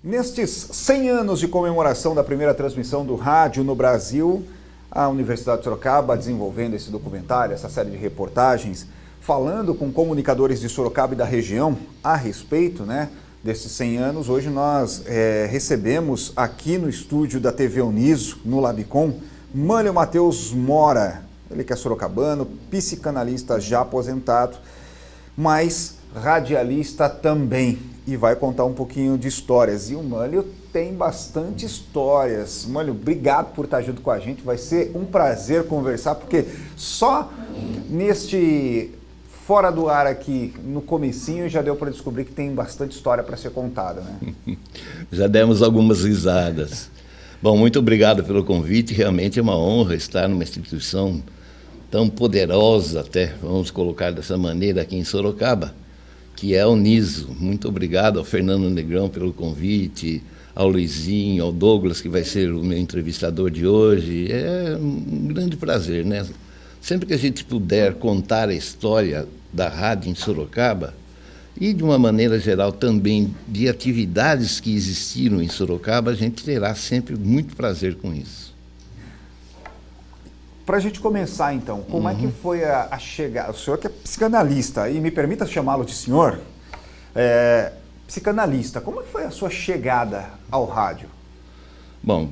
Nestes 100 anos de comemoração da primeira transmissão do rádio no Brasil, a Universidade de Sorocaba desenvolvendo esse documentário, essa série de reportagens, falando com comunicadores de Sorocaba e da região a respeito, desses 100 anos. Hoje nós recebemos aqui no estúdio da TV Uniso, no Labicom, Mânlio Matheus Mora. Ele que é sorocabano, psicanalista já aposentado, mas radialista também. E vai contar um pouquinho de histórias. E o Mânlio tem bastante histórias. Mânlio, obrigado por estar junto com a gente. Vai ser um prazer conversar, porque só neste Fora do Ar aqui, no comecinho, já deu para descobrir que tem bastante história para ser contada, né? Já demos algumas risadas. Bom, muito obrigado pelo convite. Realmente é uma honra estar numa instituição tão poderosa, até, vamos colocar dessa maneira, aqui em Sorocaba, que é a Uniso. Muito obrigado ao Fernando Negrão pelo convite, ao Luizinho, ao Douglas, que vai ser o meu entrevistador de hoje. É um grande prazer, né? Sempre que a gente puder contar a história da rádio em Sorocaba, e de uma maneira geral também de atividades que existiram em Sorocaba, a gente terá sempre muito prazer com isso. Para a gente começar, então, como é que foi a chegada? O senhor que é psicanalista, e me permita chamá-lo de senhor, psicanalista, como é que foi a sua chegada ao rádio? Bom,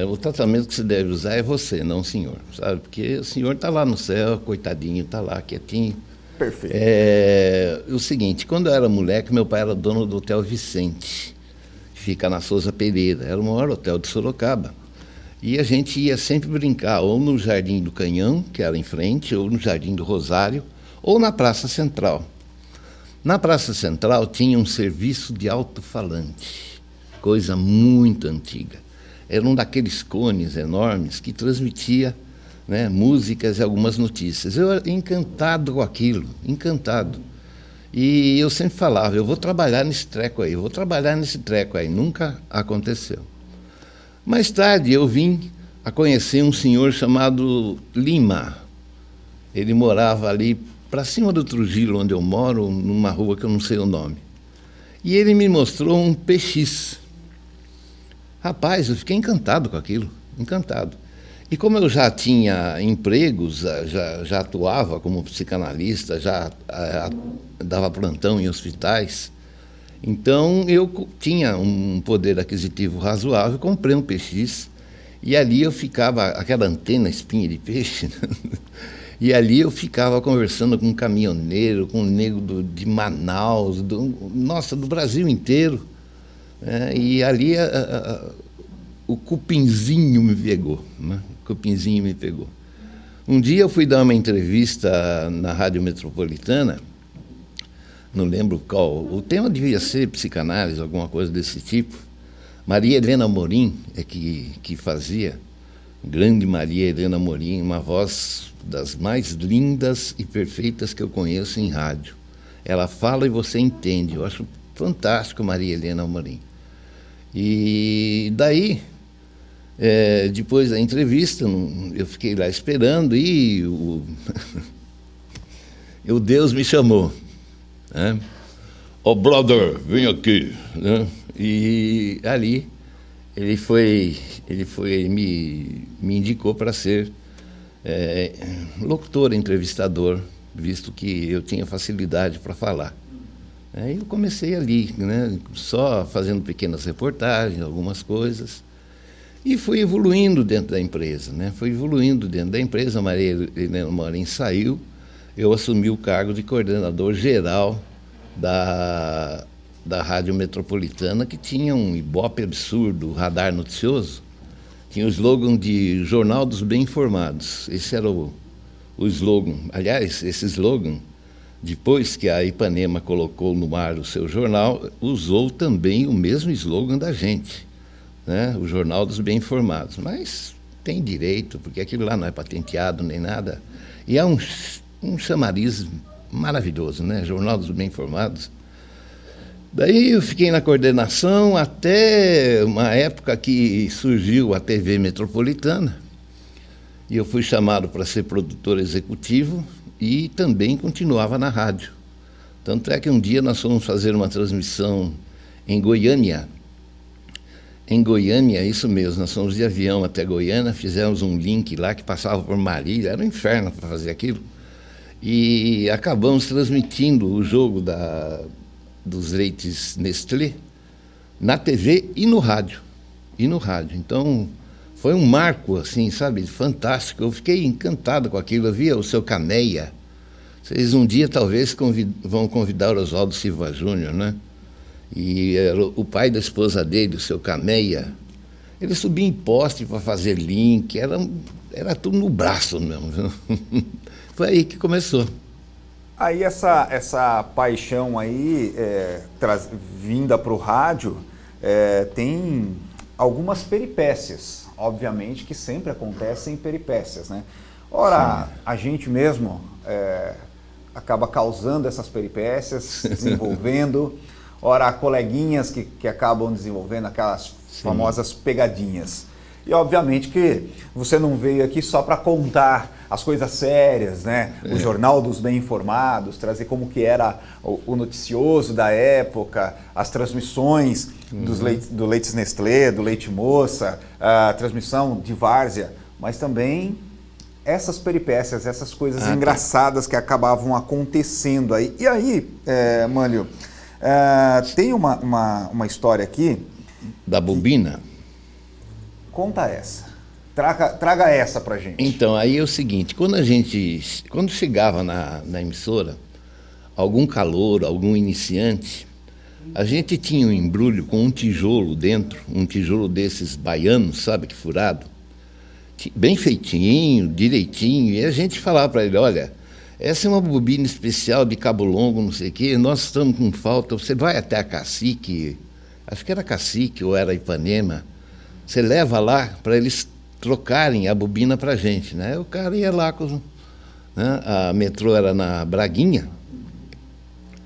o tratamento que você deve usar é você, não o senhor, sabe? Porque o senhor está lá no céu, coitadinho, está lá, quietinho. Perfeito. O seguinte, quando eu era moleque, meu pai era dono do Hotel Vicente, que fica na Souza Pereira, era o maior hotel de Sorocaba. E a gente ia sempre brincar, ou no Jardim do Canhão, que era em frente, ou no Jardim do Rosário, ou na Praça Central. Na Praça Central tinha um serviço de alto-falante, coisa muito antiga. Era um daqueles cones enormes que transmitia, músicas e algumas notícias. Eu era encantado com aquilo, encantado. E eu sempre falava, eu vou trabalhar nesse treco aí, nunca aconteceu. Mais tarde eu vim a conhecer um senhor chamado Lima. Ele morava ali para cima do Trujillo, onde eu moro, numa rua que eu não sei o nome. E ele me mostrou um PX. Rapaz, eu fiquei encantado com aquilo, encantado. E como eu já tinha empregos, já atuava como psicanalista, já dava plantão em hospitais, então eu tinha um poder aquisitivo razoável, comprei um PX, e ali eu ficava, aquela antena espinha de peixe, e ali eu ficava conversando com um caminhoneiro, com um nego de Manaus, do Brasil inteiro, e ali o cupinzinho me pegou, O cupinzinho me pegou. Um dia eu fui dar uma entrevista na Rádio Metropolitana, não lembro qual, o tema devia ser psicanálise, alguma coisa desse tipo. Maria Helena Amorim que fazia, grande Maria Helena Amorim, uma voz das mais lindas e perfeitas que eu conheço em rádio. Ela fala e você entende, eu acho fantástico Maria Helena Amorim. E daí, depois da entrevista, eu fiquei lá esperando e o Deus me chamou. Brother, vem aqui, E ali ele me indicou para ser locutor, entrevistador, visto que eu tinha facilidade para falar. Aí eu comecei ali, só fazendo pequenas reportagens, algumas coisas, e fui evoluindo dentro da empresa, A Maria Helena Amorim saiu, eu assumi o cargo de coordenador geral da Rádio Metropolitana, que tinha um ibope absurdo, o radar noticioso, tinha o slogan de Jornal dos Bem Informados. Esse era o slogan. Aliás, esse slogan, depois que a Ipanema colocou no ar o seu jornal, usou também o mesmo slogan da gente, o Jornal dos Bem Informados. Mas tem direito, porque aquilo lá não é patenteado nem nada. E é um chamariz maravilhoso, né? Jornal dos Bem Informados. Daí eu fiquei na coordenação até uma época que surgiu a TV Metropolitana, e eu fui chamado para ser produtor executivo e também continuava na rádio. Tanto é que um dia nós fomos fazer uma transmissão em Goiânia. Em Goiânia, isso mesmo, nós fomos de avião até Goiânia, fizemos um link lá que passava por Marília, era um inferno para fazer aquilo. E acabamos transmitindo o jogo dos leites Nestlé na TV e no rádio. Então, foi um marco, assim, sabe, fantástico. Eu fiquei encantado com aquilo. Eu via o seu Caneia. Vocês um dia talvez vão convidar o Oswaldo Silva Júnior, né? E era o pai da esposa dele, o seu Caneia. Ele subia em poste para fazer link, era tudo no braço mesmo. Foi aí que começou. Aí essa paixão aí, vinda para o rádio, tem algumas peripécias, obviamente que sempre acontecem peripécias, né? Ora, sim, a gente mesmo acaba causando essas peripécias, desenvolvendo, ora, há coleguinhas que acabam desenvolvendo aquelas, sim, famosas pegadinhas. E obviamente que você não veio aqui só para contar as coisas sérias, né? O Jornal dos Bem Informados, trazer como que era o noticioso da época, as transmissões do Leites Nestlé, do Leite Moça, a transmissão de Várzea, mas também essas peripécias, essas coisas engraçadas que acabavam acontecendo aí. E aí, Mânlio, tem uma história aqui... Da bobina? Conta essa. Traga essa pra gente. Então, aí é o seguinte, quando chegava na emissora, algum calouro, algum iniciante, a gente tinha um embrulho com um tijolo dentro, um tijolo desses baianos, sabe, que furado, bem feitinho, direitinho, e a gente falava para ele, olha, essa é uma bobina especial de cabo longo, não sei o quê, nós estamos com falta, você vai até a Cacique, acho que era Cacique ou era Ipanema, você leva lá para eles trocarem a bobina para a gente, né? O cara ia lá, né? A metrô era na Braguinha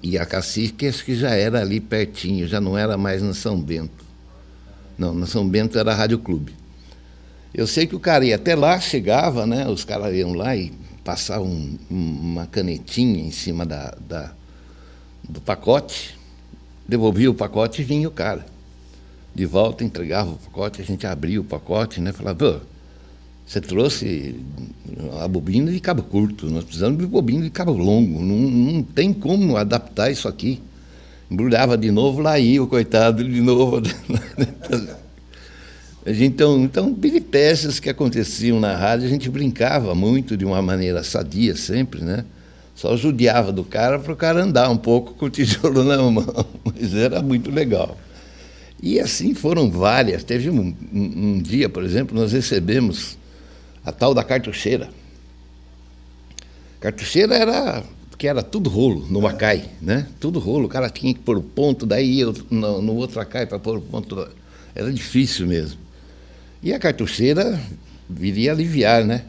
e a Cacique acho que já era ali pertinho, já não era mais na São Bento. Não, na São Bento era a Rádio Clube. Eu sei que o cara ia até lá, chegava, né? Os caras iam lá e passavam uma canetinha em cima do pacote, devolvia o pacote e vinha o cara. De volta, entregava o pacote, a gente abria o pacote, né? Falava, pô, você trouxe a bobina de cabo curto, nós precisamos de bobina de cabo longo, não tem como adaptar isso aqui. Embrulhava de novo, lá ia o coitado de novo. Então, peripécias que aconteciam na rádio, a gente brincava muito de uma maneira sadia sempre, né? Só judiava do cara para o cara andar um pouco com o tijolo na mão, mas era muito legal. E assim foram várias. Teve um dia, por exemplo, nós recebemos a tal da cartucheira. Cartucheira era tudo rolo no Acai, né? Tudo rolo, o cara tinha que pôr o ponto, daí eu no outro Acai para pôr o ponto. Era difícil mesmo. E a cartucheira viria aliviar, né?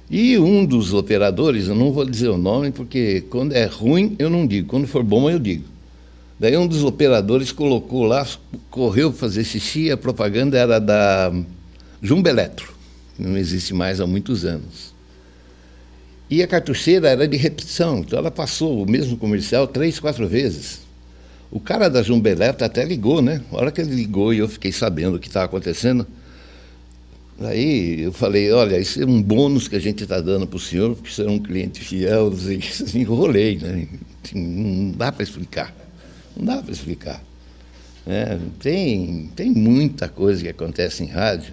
E um dos operadores, eu não vou dizer o nome, porque quando é ruim eu não digo, quando for bom eu digo. Daí um dos operadores colocou lá, correu para fazer xixi, a propaganda era da Jumbo Eletro, que não existe mais há muitos anos. E a cartucheira era de repetição, então ela passou o mesmo comercial 3, 4 vezes. O cara da Jumbo Eletro até ligou, né? A hora que ele ligou e eu fiquei sabendo o que estava acontecendo, aí eu falei, olha, isso é um bônus que a gente está dando para o senhor, porque você é um cliente fiel, enrolei, né? Não dá para explicar. Não dá para explicar. Tem muita coisa que acontece em rádio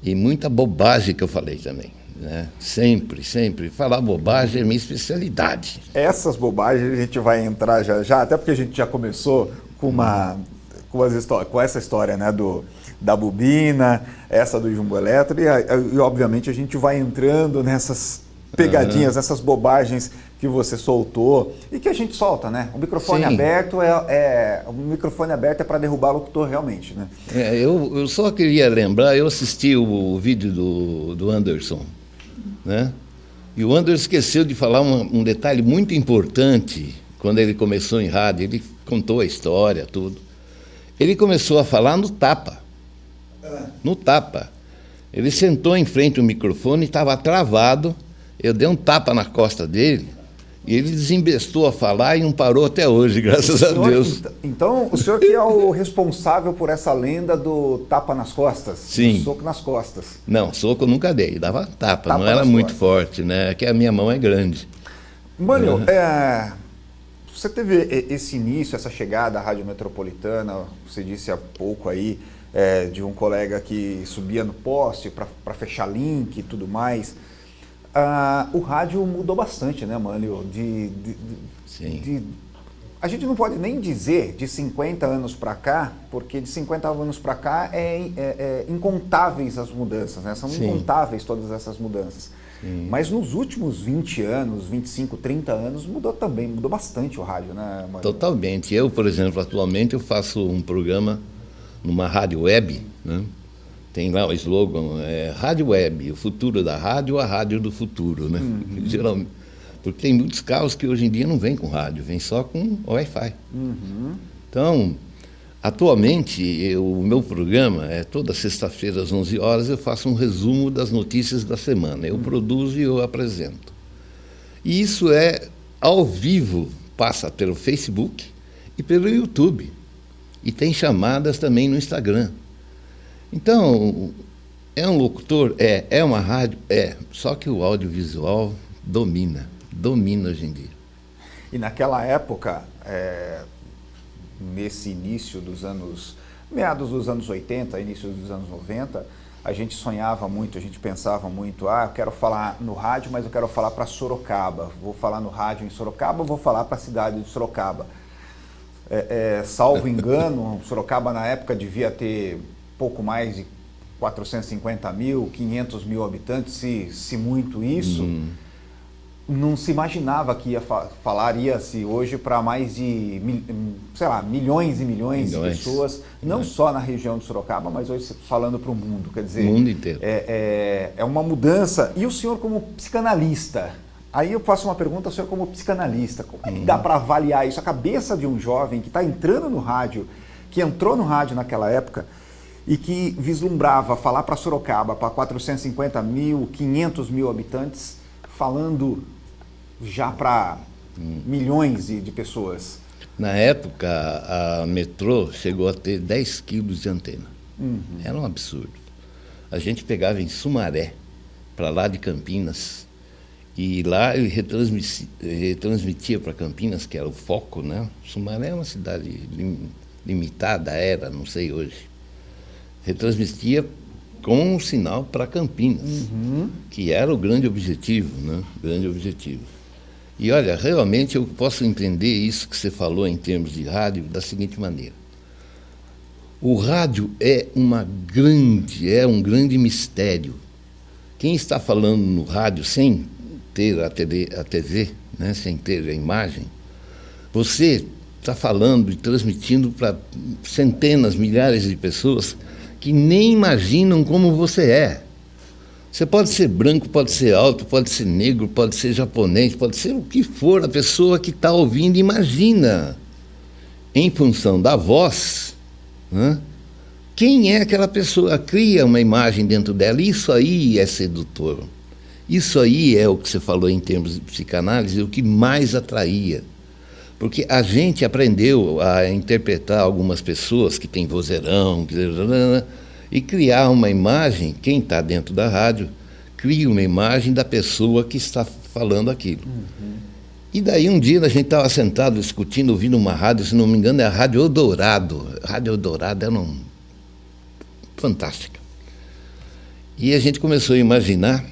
e muita bobagem que eu falei também. Né? Sempre. Falar bobagem é minha especialidade. Essas bobagens a gente vai entrar já, até porque a gente já começou com essa história, né, da bobina, essa do Jumbo Eletro, e obviamente a gente vai entrando nessas pegadinhas, essas bobagens que você soltou e que a gente solta, né? O microfone aberto o microfone aberto é para derrubar o locutor realmente, né? Eu só queria lembrar, eu assisti o vídeo do Anderson, né? E o Anderson esqueceu de falar um detalhe muito importante quando ele começou em rádio. Ele contou a história, tudo. Ele começou a falar no tapa. No tapa. Ele sentou em frente ao microfone, estava travado. Eu dei um tapa na costa dele e ele desembestou a falar e não parou até hoje, graças a Deus. Então, o senhor que é o responsável por essa lenda do tapa nas costas? Sim. Do soco nas costas. Não, soco eu nunca dei, dava tapa não era muito forte, né? Que a minha mão é grande. Mânlio, você teve esse início, essa chegada à Rádio Metropolitana, você disse há pouco aí, de um colega que subia no poste para fechar link e tudo mais. O rádio mudou bastante, né, Mânlio? Sim. A gente não pode nem dizer de 50 anos para cá, porque de 50 anos para cá incontáveis as mudanças, né? São incontáveis todas essas mudanças. Sim. Mas nos últimos 20 anos, 25, 30 anos, mudou bastante o rádio, né, Mânlio? Totalmente. Eu, por exemplo, atualmente eu faço um programa numa rádio web, né? Tem lá o slogan, Rádio Web, o futuro da rádio, a rádio do futuro, né? Uhum. Geralmente, porque tem muitos carros que hoje em dia não vêm com rádio, vêm só com Wi-Fi. Uhum. Então, atualmente, o meu programa toda sexta-feira às 11 horas eu faço um resumo das notícias da semana. Eu produzo e eu apresento. E isso é ao vivo, passa pelo Facebook e pelo YouTube. E tem chamadas também no Instagram. Então, é um locutor? É uma rádio? Só que o audiovisual domina hoje em dia. E naquela época, nesse início meados dos anos 80, início dos anos 90, a gente sonhava muito, a gente pensava muito, eu quero falar no rádio, mas eu quero falar para Sorocaba. Vou falar no rádio em Sorocaba, vou falar para a cidade de Sorocaba. Salvo engano, Sorocaba na época devia ter pouco mais de 450 mil, 500 mil habitantes, se muito isso. Não se imaginava que falaria-se hoje para mais de, milhões e milhões de pessoas, não só na região de Sorocaba, mas hoje falando para o mundo. Quer dizer, o mundo inteiro. É uma mudança. E o senhor como psicanalista, aí eu faço uma pergunta ao senhor como psicanalista, como é que dá para avaliar isso? A cabeça de um jovem que está entrando no rádio, que entrou no rádio naquela época, e que vislumbrava falar para Sorocaba, para 450 mil, 500 mil habitantes, falando já para milhões de pessoas. Na época, a Metrô chegou a ter 10 quilos de antena. Era um absurdo. A gente pegava em Sumaré, para lá de Campinas, e lá ele retransmitia para Campinas, que era o foco, né? Sumaré é uma cidade limitada, não sei hoje. Retransmitia com um sinal para Campinas, que era o grande objetivo, né? Grande objetivo. E olha, realmente eu posso entender isso que você falou em termos de rádio da seguinte maneira. O rádio é um grande mistério. Quem está falando no rádio sem ter a TV, né? Sem ter a imagem, você está falando e transmitindo para centenas, milhares de pessoas que nem imaginam como você é. Você pode ser branco, pode ser alto, pode ser negro, pode ser japonês, pode ser o que for, a pessoa que está ouvindo imagina. Em função da voz, né? Quem é aquela pessoa? Cria uma imagem dentro dela. Isso aí é sedutor. Isso aí é o que você falou em termos de psicanálise, o que mais atraía. Porque a gente aprendeu a interpretar algumas pessoas que têm vozeirão, e criar uma imagem, quem está dentro da rádio, cria uma imagem da pessoa que está falando aquilo. E daí um dia a gente estava sentado discutindo, ouvindo uma rádio, se não me engano é a Rádio Eldorado. A Rádio Eldorado era fantástica. E a gente começou a imaginar,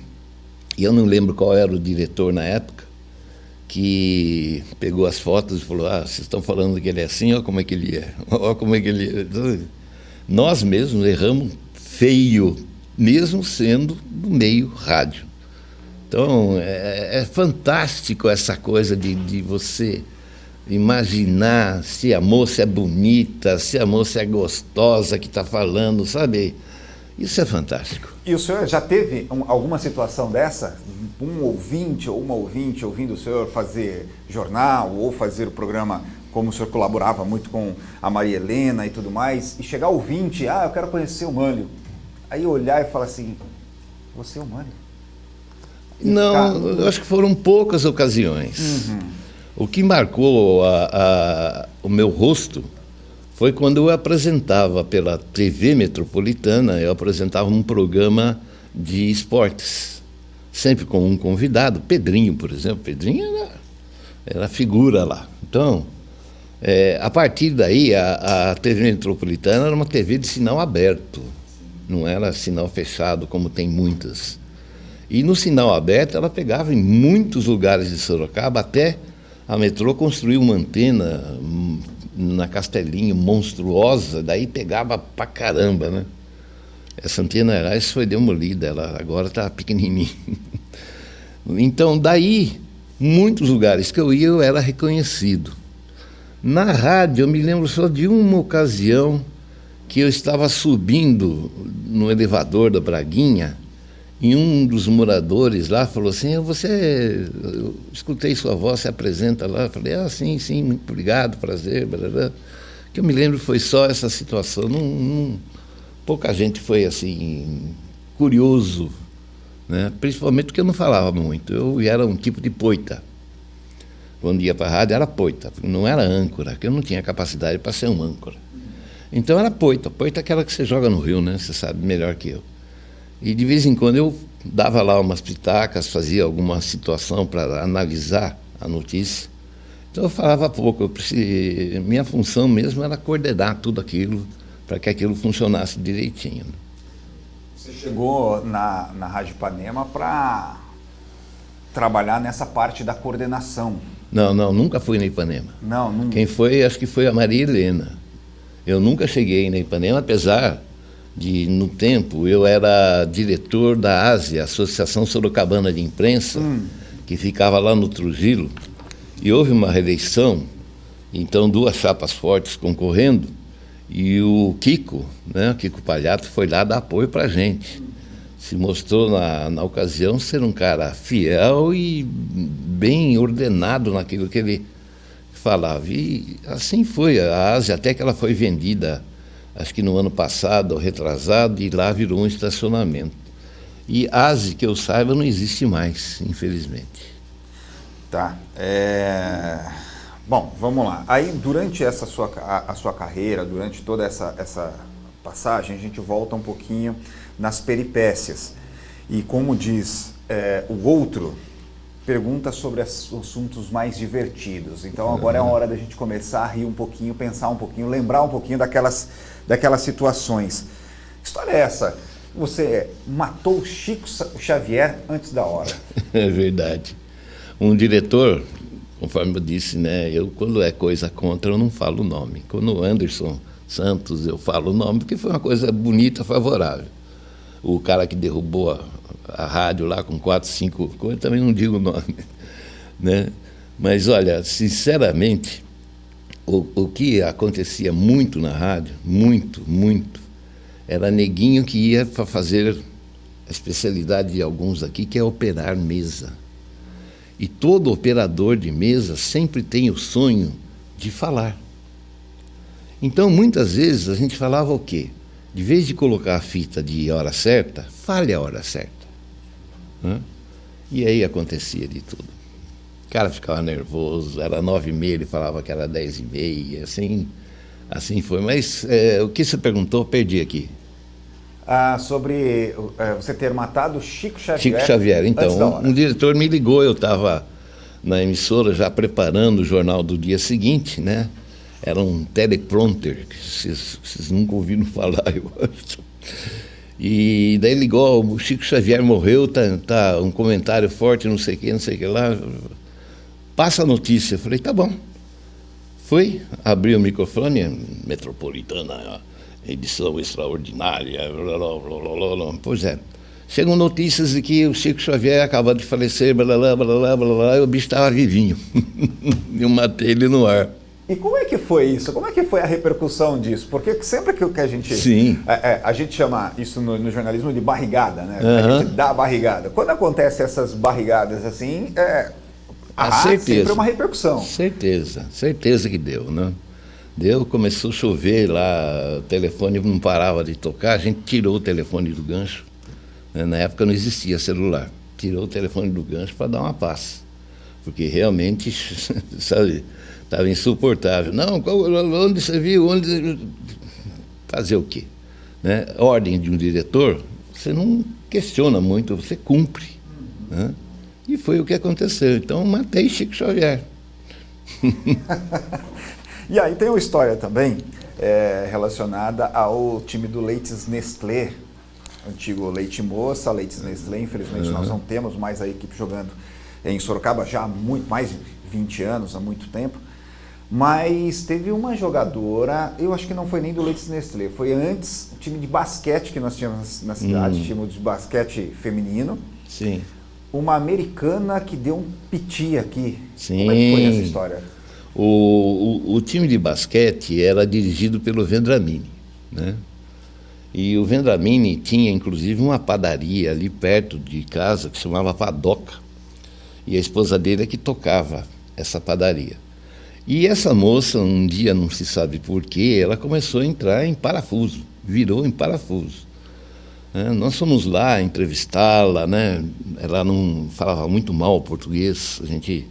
e eu não lembro qual era o diretor na época, que pegou as fotos e falou, vocês estão falando que ele é assim, olha como é que ele é, olha como é que ele é. Nós mesmos erramos feio, mesmo sendo do meio rádio. Então, é fantástico essa coisa de você imaginar se a moça é bonita, se a moça é gostosa que está falando, sabe? Isso é fantástico. E o senhor já teve alguma situação dessa? Um ouvinte ou uma ouvinte ouvindo o senhor fazer jornal ou fazer o programa, como o senhor colaborava muito com a Maria Helena e tudo mais, e chegar ouvinte, eu quero conhecer o Mânlio. Aí olhar e falar assim, você é o Mânlio? Não, eu acho que foram poucas ocasiões. O que marcou o meu rosto foi quando eu apresentava pela TV Metropolitana, eu apresentava um programa de esportes, sempre com um convidado, Pedrinho, por exemplo. Pedrinho era figura lá. Então, a partir daí, a TV Metropolitana era uma TV de sinal aberto, não era sinal fechado como tem muitas. E no sinal aberto ela pegava em muitos lugares de Sorocaba, até a Metrô construiu uma antena na Castelinho monstruosa, daí pegava pra caramba, né? Essa antena Arais foi demolida, ela agora está pequenininha. Então daí, muitos lugares que eu ia eu era reconhecido. Na rádio eu me lembro só de uma ocasião que eu estava subindo no elevador da Braguinha, e um dos moradores lá falou assim, eu escutei sua voz, se apresenta lá. Eu falei, sim, muito obrigado, prazer, blá. O que eu me lembro foi só essa situação. Pouca gente foi assim, curioso, né? Principalmente porque eu não falava muito, eu era um tipo de poita. Quando ia para a rádio era poita, não era âncora, porque eu não tinha capacidade para ser um âncora. Então era poita é aquela que você joga no rio, né? Você sabe melhor que eu. E de vez em quando eu dava lá umas pitacas, fazia alguma situação para analisar a notícia. Então eu falava pouco, minha função mesmo era coordenar tudo aquilo, para que aquilo funcionasse direitinho. Você chegou na Rádio Ipanema para trabalhar nessa parte da coordenação. Não, nunca fui na Ipanema. Não. Quem foi, acho que foi a Maria Helena. Eu nunca cheguei na Ipanema, apesar de, no tempo, eu era diretor da ASE, Associação Sorocabana de Imprensa, que ficava lá no Trujillo, e houve uma reeleição, então duas chapas fortes concorrendo, e o Kiko, né, o Kiko Palhato, foi lá dar apoio para a gente. Se mostrou na ocasião ser um cara fiel e bem ordenado naquilo que ele falava. E assim foi, a ASE, até que ela foi vendida, acho que no ano passado, ou retrasado, e lá virou um estacionamento. E ASE, que eu saiba, não existe mais, infelizmente. Tá. Bom, vamos lá. Aí, durante a sua carreira, durante toda essa passagem, a gente volta um pouquinho nas peripécias. E como diz o outro, pergunta sobre assuntos mais divertidos. Então agora é a hora da gente começar a rir um pouquinho, pensar um pouquinho, lembrar um pouquinho daquelas situações. Que história é essa? Você matou o Chico Xavier antes da hora. É verdade. Um diretor, conforme eu disse, né, quando é coisa contra eu não falo o nome. Quando o Anderson Santos eu falo o nome, porque foi uma coisa bonita, favorável. O cara que derrubou a rádio lá com 4, 5 coisas, também não digo o nome, né? Mas olha, sinceramente, o que acontecia muito na rádio, muito, era neguinho que ia para fazer a especialidade de alguns aqui, que é operar mesa. E todo operador de mesa sempre tem o sonho de falar. Então, muitas vezes, a gente falava o quê? De vez de colocar a fita de hora certa, fale a hora certa. E aí acontecia de tudo. O cara ficava nervoso, era 9h30, ele falava que era 10h30, assim foi. Mas o que você perguntou, perdi aqui. Sobre você ter matado Chico Xavier. Chico Xavier, então, um diretor me ligou, eu estava na emissora já preparando o jornal do dia seguinte, né? Era um teleprompter, que vocês nunca ouviram falar, eu acho. E daí ligou, o Chico Xavier morreu, tá um comentário forte, não sei o que lá. Passa a notícia. Eu falei, tá bom. Fui, abri o microfone, Metropolitana, edição extraordinária, blá, blá, blá, blá. Pois é. Chegam notícias de que o Chico Xavier acabou de falecer, blá, blá, blá, blá, blá, blá, e o bicho estava vivinho. Eu matei ele no ar. E como é que foi isso? Como é que foi a repercussão disso? Porque sempre que a gente... Sim. A gente chama isso no jornalismo de barrigada, né? Uhum. A gente dá a barrigada. Quando acontecem essas barrigadas assim, há sempre uma repercussão. Certeza que deu, né? Começou a chover lá, o telefone não parava de tocar, a gente tirou o telefone do gancho. Né? Na época não existia celular. Tirou o telefone do gancho para dar uma paz. Porque realmente, sabe... Estava insuportável. Não, onde você viu? Fazer o quê? Né? Ordem de um diretor, você não questiona muito, você cumpre. Né? E foi o que aconteceu. Então, matei Chico Xavier. E aí tem uma história também relacionada ao time do Leites Nestlé, antigo Leite Moça, Leites Nestlé. Infelizmente, nós não temos mais a equipe jogando em Sorocaba já há mais de 20 anos, há muito tempo. Mas teve uma jogadora, eu acho que não foi nem do Leites Nestlé, foi antes o time de basquete que nós tínhamos na cidade, time de basquete feminino. Sim. Uma americana que deu um piti aqui. Sim. Como é que foi essa história? O time de basquete era dirigido pelo Vendramini, né? E o Vendramini tinha inclusive uma padaria ali perto de casa que se chamava Padoca. E a esposa dele é que tocava essa padaria. E essa moça, um dia, não se sabe porquê, ela começou a entrar em parafuso, virou em parafuso. Nós fomos lá entrevistá-la, né? Ela não falava muito mal português, a gente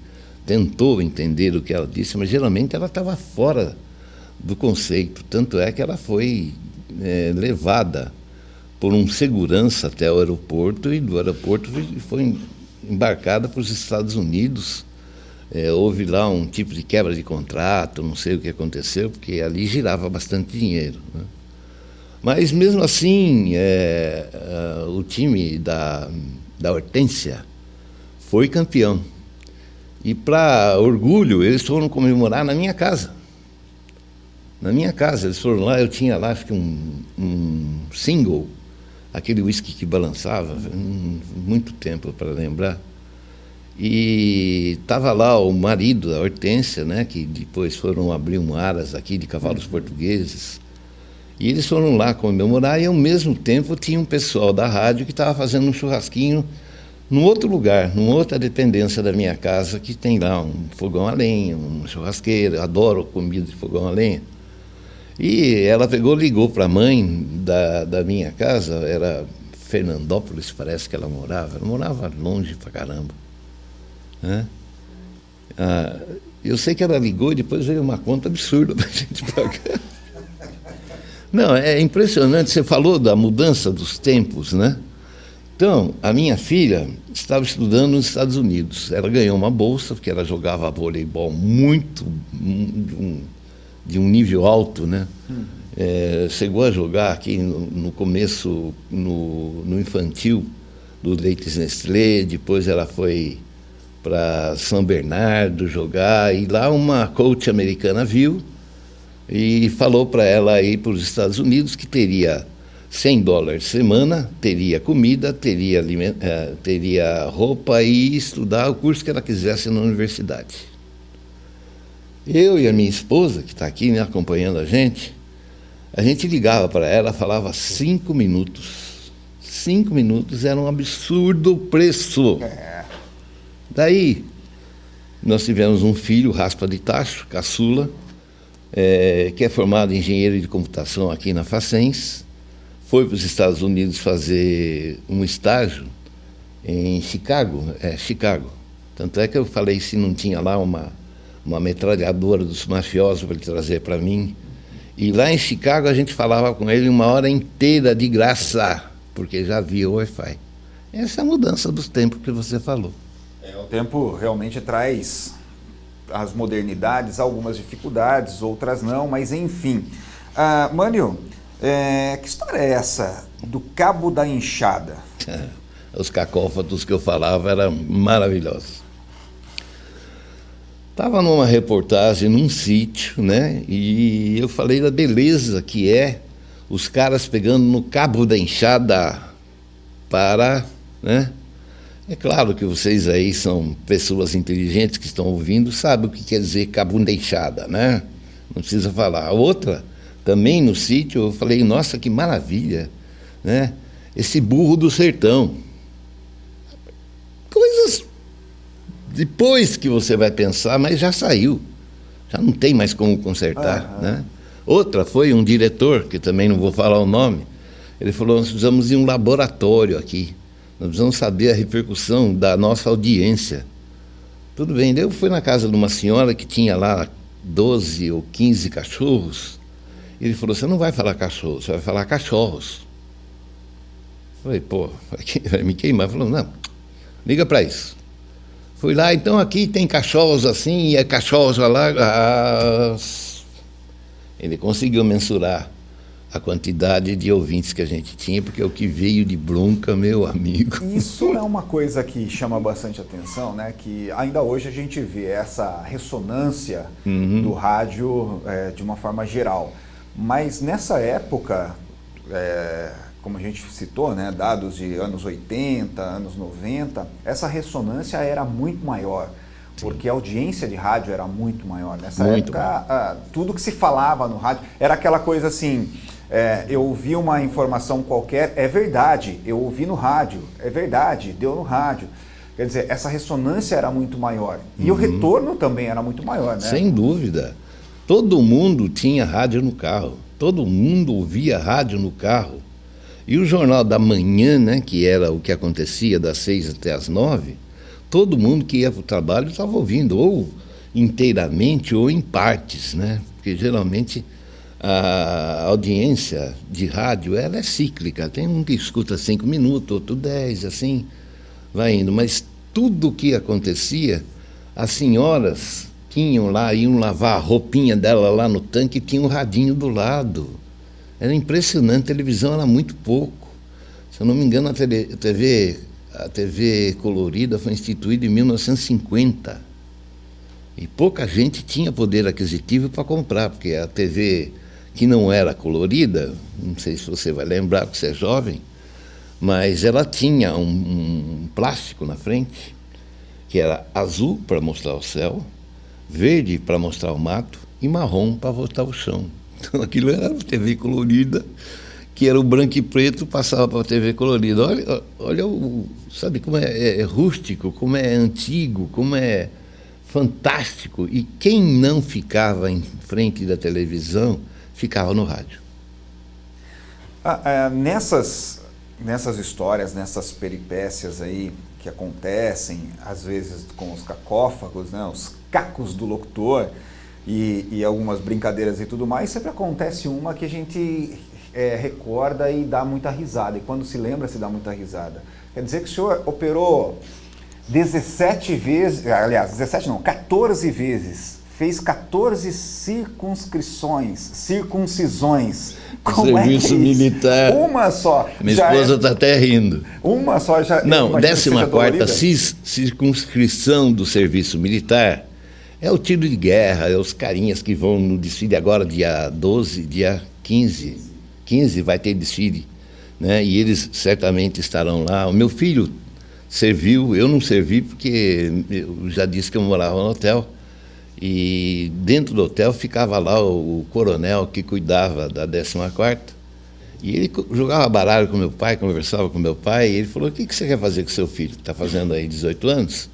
tentou entender o que ela disse, mas geralmente ela estava fora do conceito. Tanto é que ela foi levada por um segurança até o aeroporto, e do aeroporto foi embarcada para os Estados Unidos. Houve lá um tipo de quebra de contrato, não sei o que aconteceu, porque ali girava bastante dinheiro. Né? Mas mesmo assim, o time da Hortência foi campeão. E para orgulho, eles foram comemorar na minha casa. Na minha casa, eles foram lá, eu tinha lá acho que um single, aquele whisky que balançava, muito tempo para lembrar. E estava lá o marido da Hortência, né, que depois foram abrir um aras aqui de cavalos portugueses. E eles foram lá comemorar, e ao mesmo tempo tinha um pessoal da rádio que estava fazendo um churrasquinho num outro lugar, numa outra dependência da minha casa, que tem lá um fogão a lenha, uma churrasqueira. Eu adoro comida de fogão a lenha. E ela ligou para a mãe da minha casa, era Fernandópolis, parece que ela morava longe pra caramba. Eu sei que ela ligou e depois veio uma conta absurda para a gente pagar. Não, é impressionante, você falou da mudança dos tempos, né? Então, a minha filha estava estudando nos Estados Unidos. Ela ganhou uma bolsa, porque ela jogava voleibol de um nível alto, né? Chegou a jogar aqui no começo, no infantil, do Leites Nestlé, depois ela foi para São Bernardo jogar, e lá uma coach americana viu e falou para ela ir para os Estados Unidos que teria $100 semana, teria comida, teria roupa e estudar o curso que ela quisesse na universidade. Eu e a minha esposa, que está aqui, né, acompanhando a gente ligava para ela, falava 5 minutos. 5 minutos era um absurdo o preço. Daí, nós tivemos um filho, raspa de tacho, caçula, que é formado em engenheiro de computação aqui na Facens, foi para os Estados Unidos fazer um estágio em Chicago. Tanto é que eu falei se não tinha lá uma metralhadora dos mafiosos para ele trazer para mim. E lá em Chicago a gente falava com ele 1 hora inteira de graça, porque já havia o Wi-Fi. Essa é a mudança dos tempos que você falou. O tempo realmente traz as modernidades, algumas dificuldades, outras não, mas enfim. Mânio, que história é essa do Cabo da Enxada? Os cacófatos que eu falava eram maravilhosos. Estava numa reportagem num sítio, né? E eu falei da beleza que é os caras pegando no Cabo da Enxada para, né, É claro que vocês aí são pessoas inteligentes que estão ouvindo, sabem o que quer dizer cabundeixada, né? Não precisa falar. A outra, também no sítio, eu falei, nossa, que maravilha, né? Esse burro do sertão. Coisas depois que você vai pensar, mas já saiu. Já não tem mais como consertar, né? Outra foi um diretor, que também não vou falar o nome, ele falou, nós precisamos de um laboratório aqui. Nós precisamos saber a repercussão da nossa audiência. Tudo bem, daí eu fui na casa de uma senhora que tinha lá 12 ou 15 cachorros. Ele falou, você não vai falar cachorro, você vai falar cachorros. Eu falei, pô, vai me queimar. Ele falou, não, liga para isso. Fui lá, então aqui tem cachorros assim, e é cachorros lá. Ele conseguiu mensurar a quantidade de ouvintes que a gente tinha, porque o que veio de bronca, meu amigo. Isso é uma coisa que chama bastante atenção, né? Que ainda hoje a gente vê essa ressonância do rádio de uma forma geral. Mas nessa época, como a gente citou, né, dados de anos 80, anos 90, essa ressonância era muito maior. Porque a audiência de rádio era muito maior. Nessa época, tudo que se falava no rádio era aquela coisa assim, eu ouvi uma informação qualquer, é verdade, eu ouvi no rádio, é verdade, deu no rádio. Quer dizer, essa ressonância era muito maior. E o retorno também era muito maior, né? Sem dúvida. Todo mundo tinha rádio no carro. Todo mundo ouvia rádio no carro. E o Jornal da Manhã, né, que era o que acontecia das 6 até as 9, todo mundo que ia para o trabalho estava ouvindo, ou inteiramente ou em partes, né? Porque geralmente a audiência de rádio ela é cíclica. Tem um que escuta 5 minutos, outro 10, assim, vai indo. Mas tudo o que acontecia, as senhoras tinham lá, iam lavar a roupinha dela lá no tanque e tinha um radinho do lado. Era impressionante, a televisão era muito pouco. Se eu não me engano, a TV colorida foi instituída em 1950. E pouca gente tinha poder aquisitivo para comprar, porque a TV que não era colorida, não sei se você vai lembrar, porque você é jovem, mas ela tinha um plástico na frente, que era azul para mostrar o céu, verde para mostrar o mato e marrom para mostrar o chão. Então aquilo era TV colorida, que era o branco e preto, passava para a TV colorida. Olha sabe como é rústico, como é antigo, como é fantástico. E quem não ficava em frente da televisão, ficava no rádio. Nessas histórias, nessas peripécias aí que acontecem, às vezes com os cacófagos, né, os cacos do locutor, e algumas brincadeiras e tudo mais, sempre acontece uma que a gente recorda e dá muita risada. E quando se lembra, se dá muita risada. Quer dizer que o senhor operou 17 vezes, aliás, 17 não, 14 vezes, fez 14 circuncisões. Como serviço militar. Uma só. Minha esposa está até rindo. Uma só já. Não, 14ª circunscrição do serviço militar. É o tiro de guerra, é os carinhas que vão no desfile agora, dia 12, dia 15. 15 vai ter desfile, né? E eles certamente estarão lá. O meu filho serviu, eu não servi porque eu já disse que eu morava no hotel. E dentro do hotel ficava lá o coronel que cuidava da 14ª. E ele jogava baralho com meu pai, conversava com meu pai, e ele falou, o que você quer fazer com seu filho? Está fazendo aí 18 anos?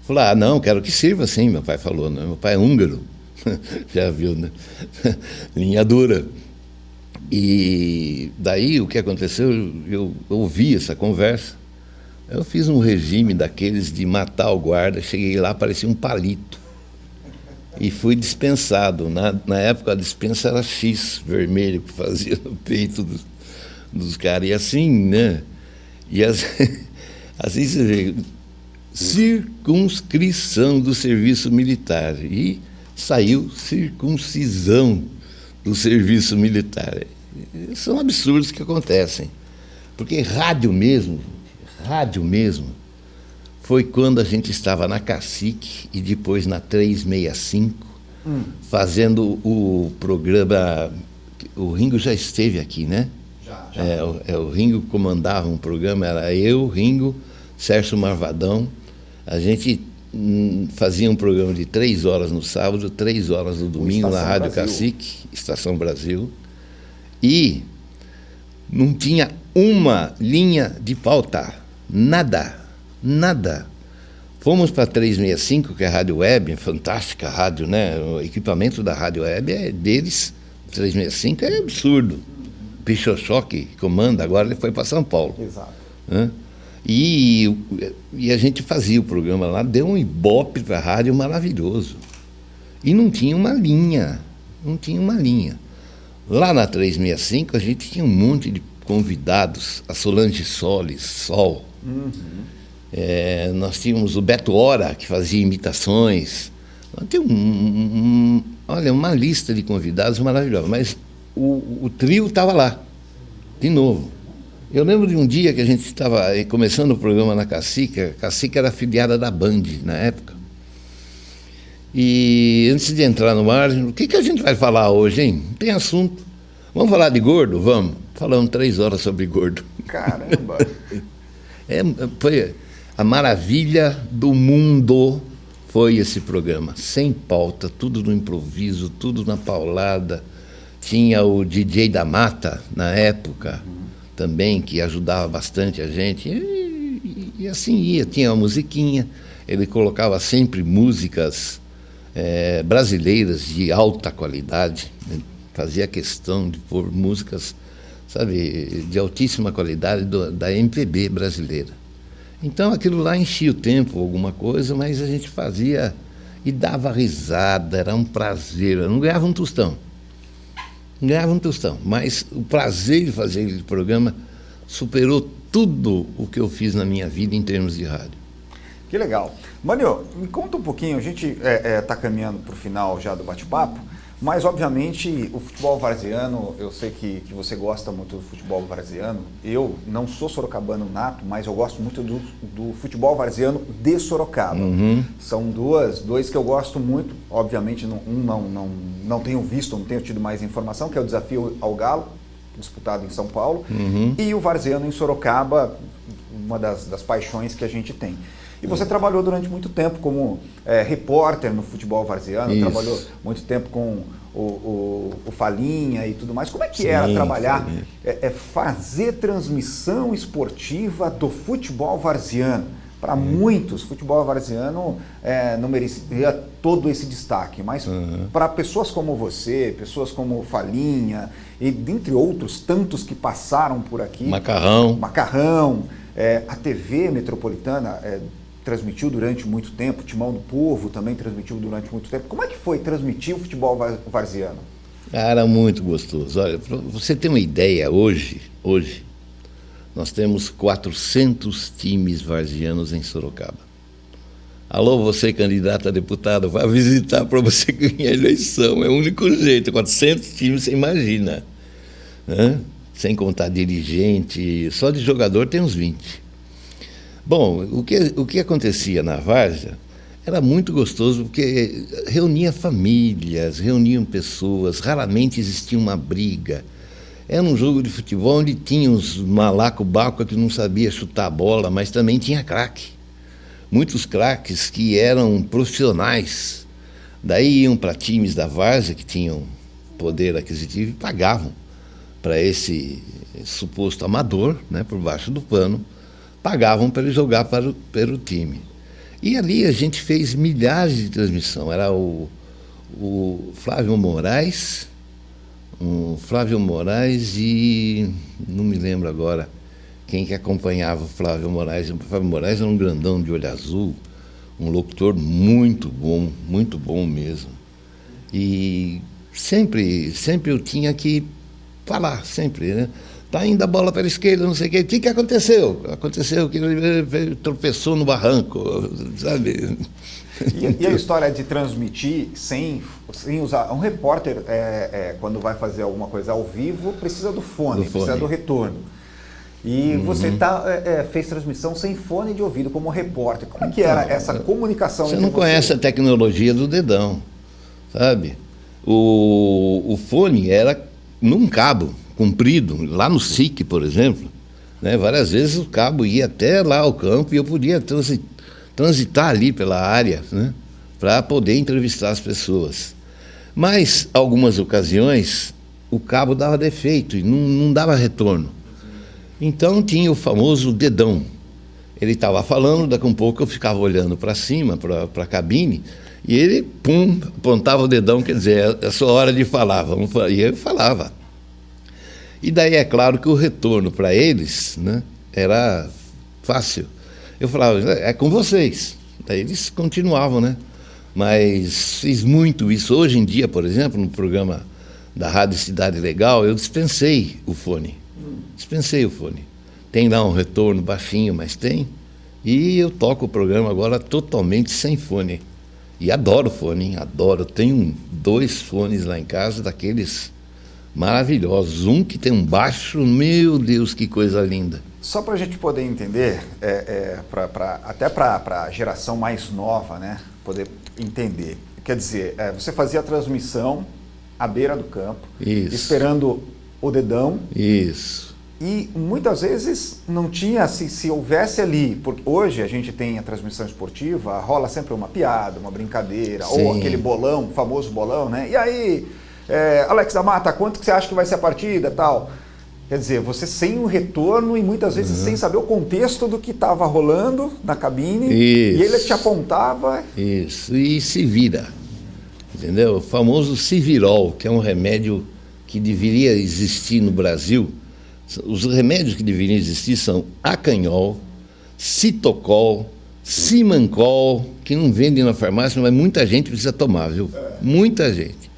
Falei, não, quero que sirva sim, meu pai falou, né? Meu pai é húngaro, já viu, né? Linha dura. E daí o que aconteceu, eu ouvi essa conversa, eu fiz um regime daqueles de matar o guarda, cheguei lá, parecia um palito, e fui dispensado. Na época a dispensa era X vermelho que fazia no peito dos caras, e assim, né? E assim você vê, circunscrição do serviço militar, e saiu circuncisão do serviço militar. São absurdos que acontecem, porque rádio mesmo, foi quando a gente estava na Cacique e depois na 365, fazendo o programa, o Ringo já esteve aqui, né? Já. O Ringo comandava um programa, era eu, Ringo, Sérgio Marvadão. A gente fazia um programa de 3 horas no sábado, 3 horas no domingo, na Rádio Cacique, Estação Brasil. E não tinha uma linha de pauta. Nada. Fomos para 365, que é a Rádio Web, fantástica rádio, né? O equipamento da Rádio Web é deles. 365 é absurdo. Pichochó que comanda, agora ele foi para São Paulo. Exato. E a gente fazia o programa lá, deu um ibope para a rádio maravilhoso. E não tinha uma linha. Lá na 365 a gente tinha um monte de convidados, a Solange Sol. Nós tínhamos o Beto Hora, que fazia imitações. Tem olha, uma lista de convidados maravilhosa, mas o trio estava lá, de novo. Eu lembro de um dia que a gente estava começando o programa na Cacique. A Cacique era afiliada da Band na época. E antes de entrar no ar, o que a gente vai falar hoje, hein? Não tem assunto. Vamos falar de gordo? Vamos. Falamos 3 horas sobre gordo. Caramba! Foi a maravilha do mundo, foi esse programa. Sem pauta, tudo no improviso, tudo na paulada. Tinha o DJ da Mata, na época, também, que ajudava bastante a gente. E assim ia, tinha uma musiquinha. Ele colocava sempre músicas brasileiras de alta qualidade. Né? Fazia questão de pôr músicas, sabe, de altíssima qualidade da MPB brasileira. Então aquilo lá enchia o tempo, alguma coisa, mas a gente fazia e dava risada, era um prazer. Eu não ganhava um tostão. Mas o prazer de fazer aquele programa superou tudo o que eu fiz na minha vida em termos de rádio. Que legal. Mânio, me conta um pouquinho, a gente está caminhando para o final já do bate-papo, mas obviamente o futebol varziano, eu sei que você gosta muito do futebol varziano. Eu não sou sorocabano nato, mas eu gosto muito do futebol varziano de Sorocaba. São dois que eu gosto muito, obviamente não tenho visto, não tenho tido mais informação, que é o Desafio ao Galo, disputado em São Paulo, e o varziano em Sorocaba, uma das paixões que a gente tem. E você trabalhou durante muito tempo como repórter no futebol varziano. Isso. Trabalhou muito tempo com o Falinha e tudo mais. Como é que era trabalhar, fazer transmissão esportiva do futebol varziano? Para muitos, futebol varziano não merecia todo esse destaque, mas para pessoas como você, pessoas como o Falinha, e dentre outros tantos que passaram por aqui... Macarrão, a TV Metropolitana... transmitiu durante muito tempo, Timão do Povo também transmitiu durante muito tempo. Como é que foi transmitir o futebol varziano? Era muito gostoso. Olha, para você ter uma ideia, hoje nós temos 400 times varzianos em Sorocaba. Alô, você candidato a deputado, vai visitar para você ganhar a eleição. É o único jeito, 400 times, você imagina. Né? Sem contar dirigente, só de jogador tem uns 20. Bom, o que acontecia na várzea era muito gostoso, porque reunia famílias, reuniam pessoas, raramente existia uma briga. Era um jogo de futebol onde tinha uns malaco-baco que não sabia chutar a bola, mas também tinha craque. Muitos craques que eram profissionais. Daí iam para times da várzea que tinham poder aquisitivo e pagavam para esse suposto amador, né, por baixo do pano, pagavam para ele jogar pelo time. E ali a gente fez milhares de transmissão. Era o Flávio Moraes e não me lembro agora quem que acompanhava o Flávio Moraes. O Flávio Moraes era um grandão de olho azul, um locutor muito bom mesmo. E sempre eu tinha que falar, sempre, né? Tá indo a bola pela esquerda, não sei o quê. O que aconteceu? Aconteceu que ele tropeçou no barranco, sabe? E a história de transmitir sem usar... Um repórter, quando vai fazer alguma coisa ao vivo, precisa do fone, precisa do retorno. E você fez transmissão sem fone de ouvido, como repórter. Como é que era essa comunicação entre você? Você não conhece a tecnologia do dedão, sabe? O fone era num cabo comprido, lá no SIC, por exemplo, né? Várias vezes o cabo ia até lá ao campo e eu podia transitar ali pela área, né? Para poder entrevistar as pessoas. Mas, algumas ocasiões, o cabo dava defeito e não dava retorno. Então tinha o famoso dedão. Ele estava falando, daqui a um pouco eu ficava olhando para cima, para a cabine, e ele, pum, apontava o dedão, quer dizer, é a sua hora de falar, e eu falava. E daí é claro que o retorno para eles, né, era fácil. Eu falava, é com vocês. Daí eles continuavam, né? Mas fiz muito isso. Hoje em dia, por exemplo, no programa da Rádio Cidade Legal, eu dispensei o fone. Dispensei o fone. Tem lá um retorno baixinho, mas tem. E eu toco o programa agora totalmente sem fone. E adoro fone, hein? Adoro. Tenho 2 fones lá em casa, daqueles maravilhosos. Um que tem um baixo, meu Deus, que coisa linda. Só para a gente poder entender, até para a geração mais nova, né, poder entender. Quer dizer, você fazia a transmissão à beira do campo, isso, esperando o dedão. Isso. E muitas vezes não tinha, se houvesse ali, porque hoje a gente tem a transmissão esportiva, rola sempre uma piada, uma brincadeira, sim, ou aquele bolão, famoso bolão, né? E aí, Alex da Mata, quanto que você acha que vai ser a partida e tal? Quer dizer, você sem o retorno e muitas vezes sem saber o contexto do que estava rolando na cabine, isso, e ele te apontava. Isso, e se vira, entendeu? O famoso Civirol, que é um remédio que deveria existir no Brasil. Os remédios que deveriam existir são Acanhol, Citocol, Simancol, que não vendem na farmácia, mas muita gente precisa tomar, viu? Muita gente.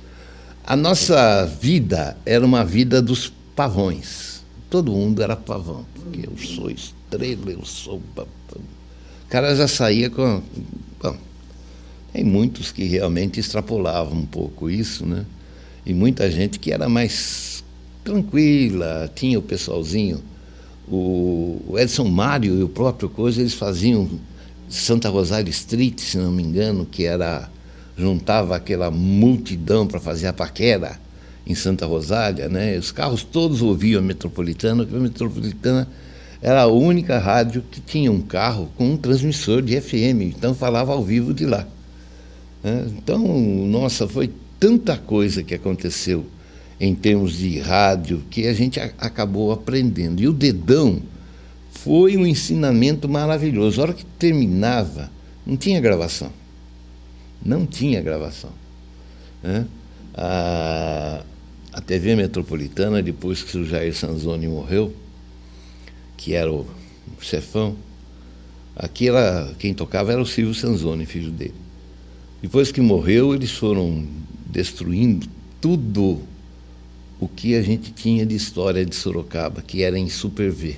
A nossa vida era uma vida dos pavões. Todo mundo era pavão, porque eu sou estrela, eu sou... O cara já saía com... Bom, tem muitos que realmente extrapolavam um pouco isso, né? E muita gente que era mais tranquila, tinha o pessoalzinho, o Edson Mário e o próprio Coisa, eles faziam Santa Rosália Street, se não me engano, que era, juntava aquela multidão para fazer a paquera em Santa Rosália, né? Os carros todos ouviam a Metropolitana, porque a Metropolitana era a única rádio que tinha um carro com um transmissor de FM, então falava ao vivo de lá, né? Então, nossa, foi tanta coisa que aconteceu em termos de rádio, que a gente acabou aprendendo. E o dedão foi um ensinamento maravilhoso. A hora que terminava, não tinha gravação. Não tinha gravação, né? A TV Metropolitana, depois que o Jair Sanzoni morreu, que era o chefão, aqui quem tocava era o Silvio Sanzoni, filho dele. Depois que morreu, eles foram destruindo tudo o que a gente tinha de história de Sorocaba, que era em Super V.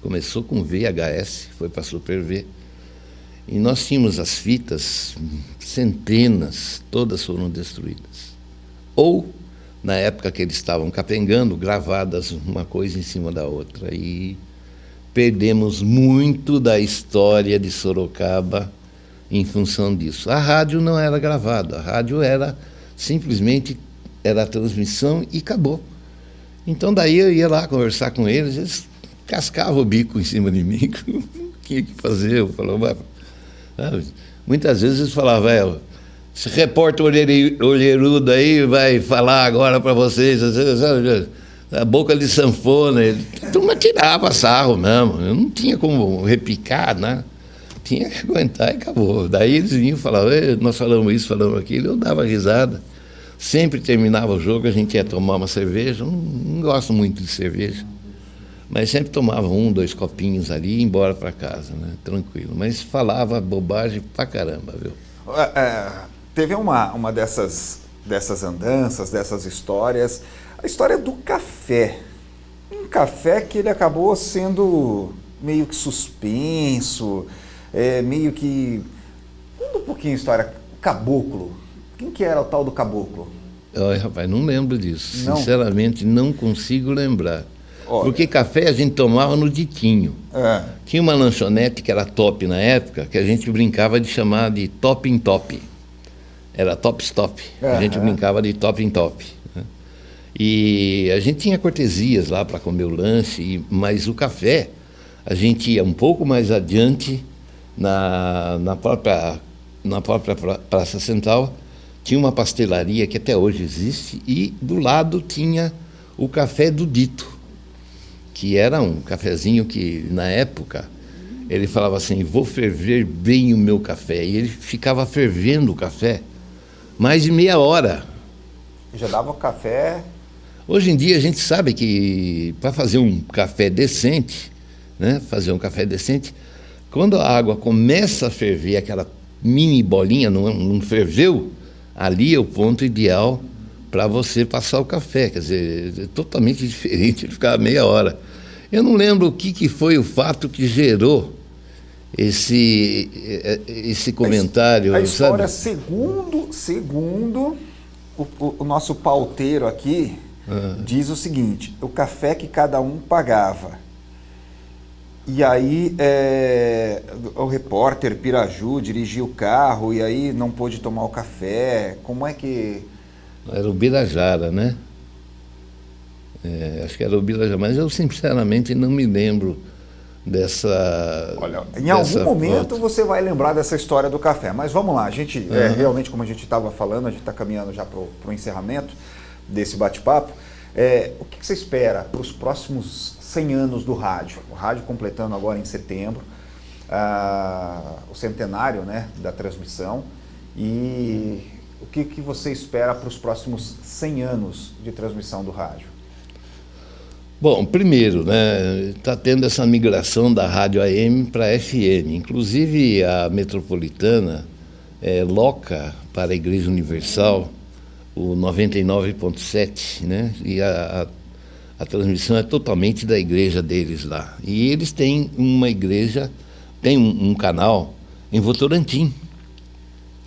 Começou com VHS, foi para Super V. E nós tínhamos as fitas, centenas, todas foram destruídas. Ou, na época que eles estavam capengando, gravadas uma coisa em cima da outra. E perdemos muito da história de Sorocaba em função disso. A rádio não era gravada, a rádio era simplesmente... era a transmissão e acabou. Então daí eu ia lá conversar com eles, eles cascavam o bico em cima de mim, tinha que fazer, eu falava, muitas vezes eles falavam, esse repórter olheirudo aí vai falar agora para vocês, a boca de sanfona, a turma tirava sarro mesmo, eu não tinha como repicar, né? Tinha que aguentar e acabou. Daí eles vinham e falavam, nós falamos isso, falamos aquilo, eu dava risada. Sempre terminava o jogo, a gente ia tomar uma cerveja, não gosto muito de cerveja, mas sempre tomava 1, 2 copinhos ali e ia embora para casa, né? Tranquilo. Mas falava bobagem pra caramba, viu? Teve uma dessas andanças, dessas histórias, a história do café. Um café que ele acabou sendo meio que suspenso, meio que... Conta um pouquinho a história, o caboclo. Quem que era o tal do caboclo? Olha, rapaz, não lembro disso. Não? Sinceramente, não consigo lembrar. Olha. Porque café a gente tomava no ditinho. Tinha uma lanchonete que era top na época, que a gente brincava de chamar de top em top. Era top stop. A gente brincava de top em top, né? E a gente tinha cortesias lá para comer o lanche, mas o café, a gente ia um pouco mais adiante, na própria Praça Central, tinha uma pastelaria que até hoje existe, e do lado tinha o Café do Dito, que era um cafezinho que, na época, ele falava assim, vou ferver bem o meu café. E ele ficava fervendo o café mais de meia hora. Já dava o café... Hoje em dia a gente sabe que para fazer um café decente, né, quando a água começa a ferver, aquela mini bolinha, não ferveu, ali é o ponto ideal para você passar o café. Quer dizer, é totalmente diferente, ele ficava meia hora. Eu não lembro o que foi o fato que gerou esse comentário. A história, sabe? segundo o nosso pauteiro aqui, diz o seguinte: o café que cada um pagava. E aí o repórter Piraju dirigiu o carro e aí não pôde tomar o café. Como é que... Era o Birajara, né? Acho que era o Birajara, mas eu sinceramente não me lembro dessa... Olha, em algum momento você vai lembrar dessa história do café, mas vamos lá, a gente, realmente, como a gente estava falando, a gente está caminhando já para o encerramento desse bate-papo. O que você espera para os próximos 100 anos do rádio? O rádio completando agora em setembro, o centenário, né, da transmissão, e o que você espera para os próximos 100 anos de transmissão do rádio? Bom, primeiro, né, está tendo essa migração da rádio AM para FM. Inclusive a Metropolitana loca para a Igreja Universal o 99.7, né? E a transmissão é totalmente da igreja deles lá. E eles têm uma igreja, tem um canal em Votorantim.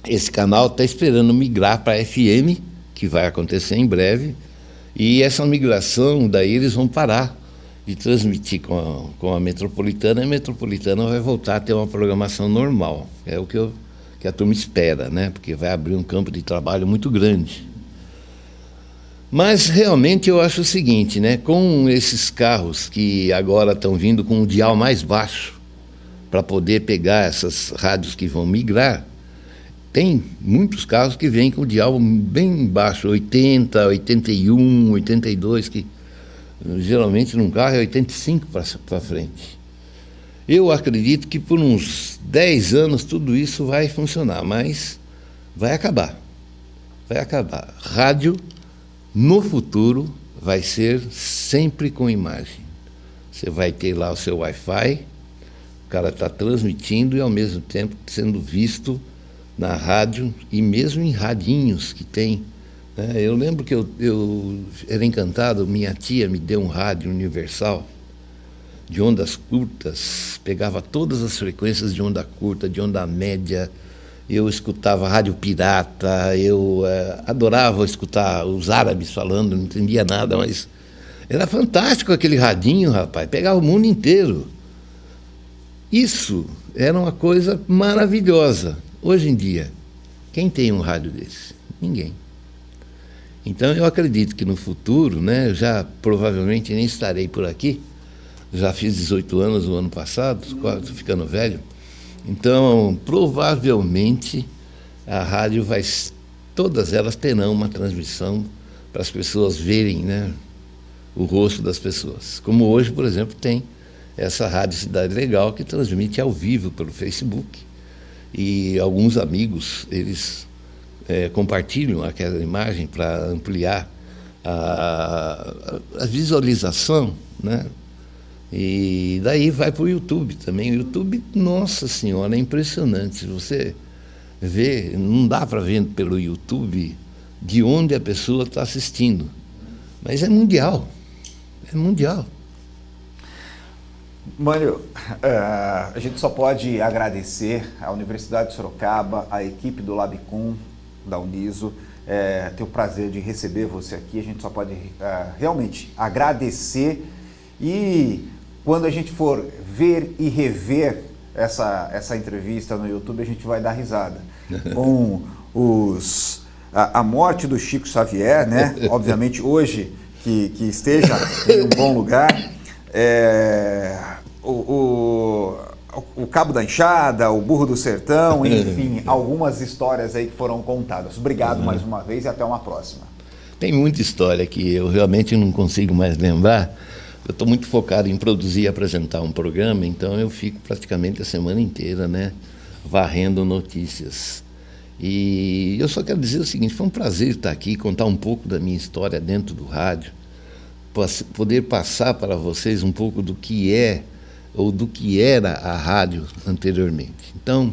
Esse canal está esperando migrar para FM, que vai acontecer em breve. E essa migração, daí eles vão parar de transmitir com a Metropolitana, e a Metropolitana vai voltar a ter uma programação normal. É o que a turma espera, né? Porque vai abrir um campo de trabalho muito grande. Mas realmente eu acho o seguinte, né? Com esses carros que agora estão vindo com o dial mais baixo, para poder pegar essas rádios que vão migrar, tem muitos carros que vêm com o dial bem baixo, 80, 81, 82, que geralmente num carro é 85 para frente. Eu acredito que por uns 10 anos tudo isso vai funcionar, mas vai acabar. Vai acabar. Rádio, no futuro, vai ser sempre com imagem. Você vai ter lá o seu Wi-Fi, o cara está transmitindo e ao mesmo tempo sendo visto na rádio e mesmo em radinhos que tem. Eu lembro que eu era encantado, minha tia me deu um rádio universal de ondas curtas, pegava todas as frequências de onda curta, de onda média. Eu escutava rádio pirata, eu adorava escutar os árabes falando, não entendia nada, mas era fantástico aquele radinho, rapaz, pegava o mundo inteiro. Isso era uma coisa maravilhosa. Hoje em dia, quem tem um rádio desse? Ninguém. Então eu acredito que no futuro, né, eu já provavelmente nem estarei por aqui, já fiz 18 anos no ano passado, estou ficando velho, então provavelmente a rádio todas elas terão uma transmissão para as pessoas verem, né, o rosto das pessoas. Como hoje, por exemplo, tem essa Rádio Cidade Legal que transmite ao vivo pelo Facebook. E alguns amigos, eles compartilham aquela imagem para ampliar a visualização, né? E daí vai para o YouTube também. O YouTube, nossa senhora, é impressionante. Você vê, não dá para ver pelo YouTube de onde a pessoa está assistindo. Mas é mundial. É mundial. Mânlio, a gente só pode agradecer à Universidade de Sorocaba, à equipe do Labicum, da Uniso, ter o prazer de receber você aqui. A gente só pode realmente agradecer, e quando a gente for ver e rever essa entrevista no YouTube, a gente vai dar risada. Com a morte do Chico Xavier, né? Obviamente hoje que esteja em um bom lugar, o Cabo da Enxada, o Burro do Sertão, enfim, algumas histórias aí que foram contadas. Obrigado mais uma vez e até uma próxima. Tem muita história que eu realmente não consigo mais lembrar. Eu estou muito focado em produzir e apresentar um programa, então eu fico praticamente a semana inteira, né, varrendo notícias. E eu só quero dizer o seguinte, foi um prazer estar aqui, contar um pouco da minha história dentro do rádio, poder passar para vocês um pouco do que é ou do que era a rádio anteriormente. Então,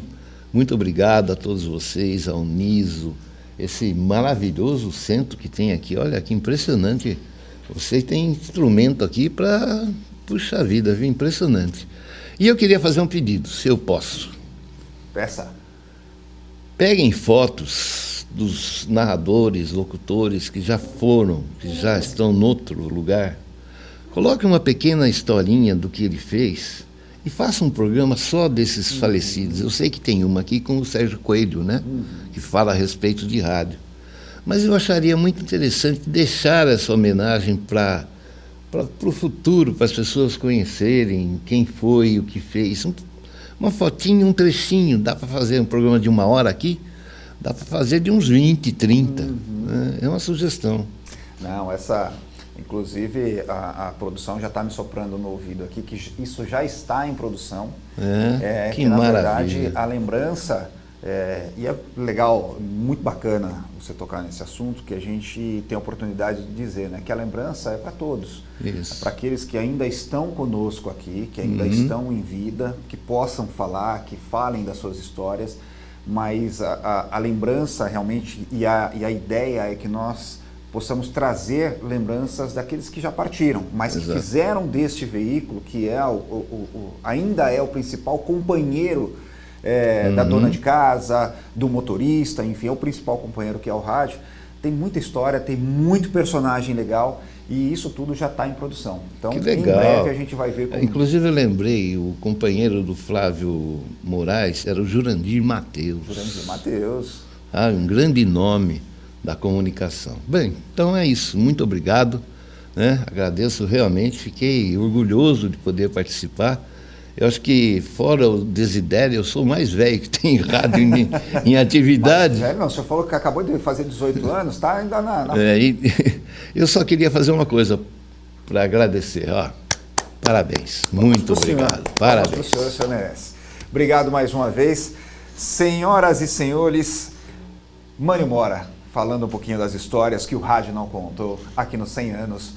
muito obrigado a todos vocês, ao Niso, esse maravilhoso centro que tem aqui. Olha que impressionante, vocês têm instrumento aqui para puxar a vida, viu? Impressionante. E eu queria fazer um pedido, se eu posso. Peça. Peguem fotos dos narradores, locutores que já foram, que já estão em outro lugar. Coloque uma pequena historinha do que ele fez e faça um programa só desses falecidos. Eu sei que tem uma aqui com o Sérgio Coelho, né? Que fala a respeito de rádio. Mas eu acharia muito interessante deixar essa homenagem para o futuro, para as pessoas conhecerem quem foi, o que fez. Uma fotinha, um trechinho. Dá para fazer um programa de 1 hora aqui? Dá para fazer de uns 20, 30. É uma sugestão. Não, inclusive a produção já está me soprando no ouvido aqui que isso já está em produção. Que na maravilha. verdade a lembrança, e é legal, muito bacana você tocar nesse assunto, que a gente tem a oportunidade de dizer, né, que a lembrança é para todos. Isso. É para aqueles que ainda estão conosco aqui, que ainda estão em vida, que possam falar, que falem das suas histórias, mas a lembrança realmente e a ideia é que nós possamos trazer lembranças daqueles que já partiram, mas que fizeram deste veículo, que é ainda é o principal companheiro da dona de casa, do motorista, enfim, é o principal companheiro que é o rádio. Tem muita história, tem muito personagem legal e isso tudo já está em produção. Então, em breve a gente vai ver como... Inclusive eu lembrei, o companheiro do Flávio Moraes era o Jurandir Matheus. Jurandir Matheus. Um grande nome da comunicação. Bem, então é isso. Muito obrigado, né? Agradeço realmente, fiquei orgulhoso de poder participar. Eu acho que, fora o Desidério, eu sou o mais velho que tem rádio em atividade. Mas, não, o senhor falou que acabou de fazer 18 anos, está ainda na... Eu só queria fazer uma coisa para agradecer. Parabéns, muito obrigado. Parabéns. Para o senhor, o senhor merece. Obrigado mais uma vez. Senhoras e senhores, Mânio Mora, falando um pouquinho das histórias que o rádio não contou aqui nos 100 anos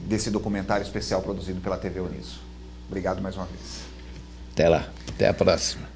desse documentário especial produzido pela TV Uniso. Obrigado mais uma vez. Até lá. Até a próxima.